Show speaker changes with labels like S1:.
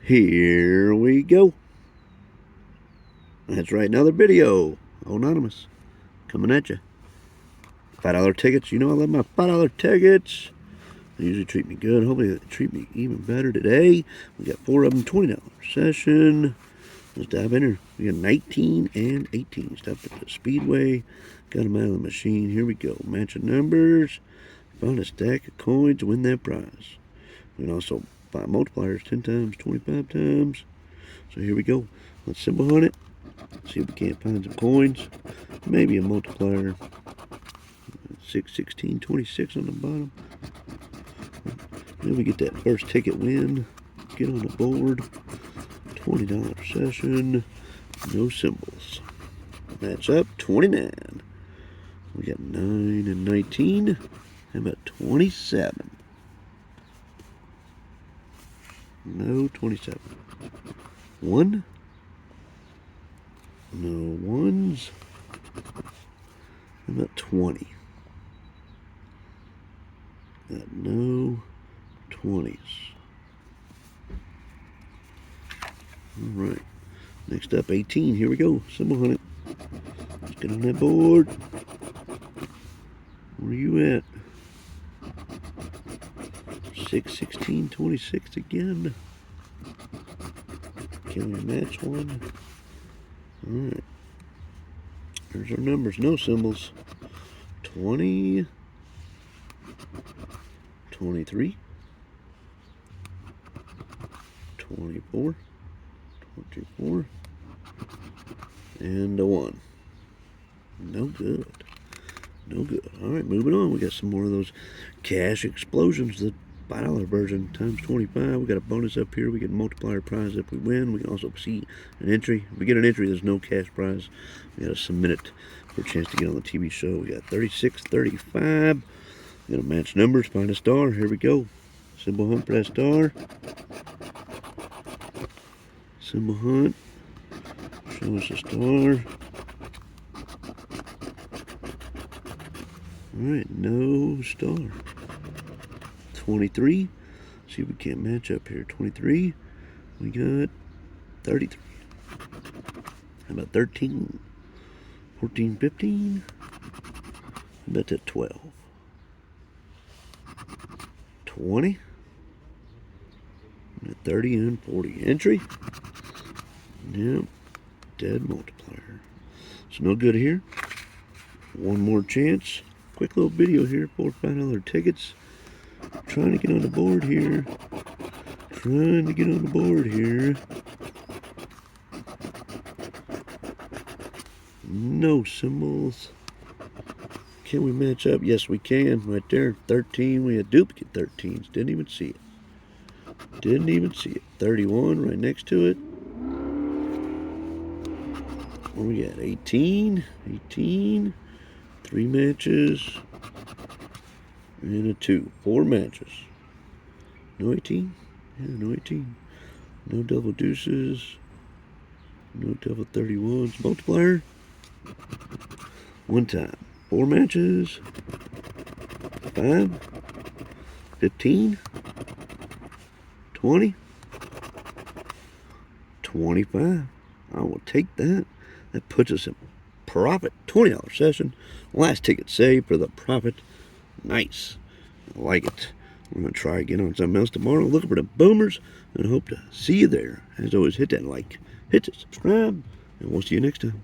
S1: Here we go. That's right, another video. Anonymous coming at you. $5 tickets. You know I love my $5 tickets. They usually treat me good. Hopefully they treat me even better today. We got 4 of them, $20 session. Let's dive in here. We got 19 and 18. Stopped at the Speedway. Got them out of the machine. Here we go. Match of numbers. Found a stack of coins to win that prize. We can also buy multipliers 10 times, 25 times. So here we go. Let's symbol hunt it. See if we can't find some coins. Maybe a multiplier. 6, 16, 26 on the bottom. Then we get that first ticket win. Get on the board. $20 session. No symbols. Match up 29. We got 9 and 19. How about 27? No 27. 1. No ones. How about 20? Got no 20s. Alright. Next up, 18. Here we go. Symbol hunt it. Let's get on that board. Where are you at? 6, 16, 26 again. Can we match one? Alright. Here's our numbers. No symbols. 20. 23. 24. 24. And a 1. No good. No good. Alright, moving on. We got some more of those cash explosions. The $5 version times 25. We got a bonus up here. We get a multiplier prize if we win. We can also see an entry. If we get an entry, there's no cash prize. We got to submit it for a chance to get on the TV show. We got 36, 35. We got to match numbers, find a star. Here we go. Symbol hunt for that star. Symbol hunt. Show us a star. Alright, no star. 23. See if we can't match up here. 23. We got 33. How about 13? 14, 15. How about that 12? 20. 30 and 40. Entry. Yep. Dead multiplier. So no good here. One more chance. Quick little video here. $4 or $5 tickets. Trying to get on the board here. Trying to get on the board here. No symbols. Can we match up? Yes, we can. Right there. 13. We had duplicate 13s. Didn't even see it. Didn't even see it. 31 right next to it. What we got? 18. 18. 3 matches. And a 2. 4 matches. No 18? Yeah, no 18. No double deuces. No double 31s. Multiplier. 1 time. 4 matches. 5. 15. 20. 25. I will take that. That puts us in profit. $20 session. Last ticket saved for the profit. Nice. I like it. We're going to try again on something else tomorrow. Looking for the boomers and hope to see you there. As always, hit that like, hit that subscribe, and we'll see you next time.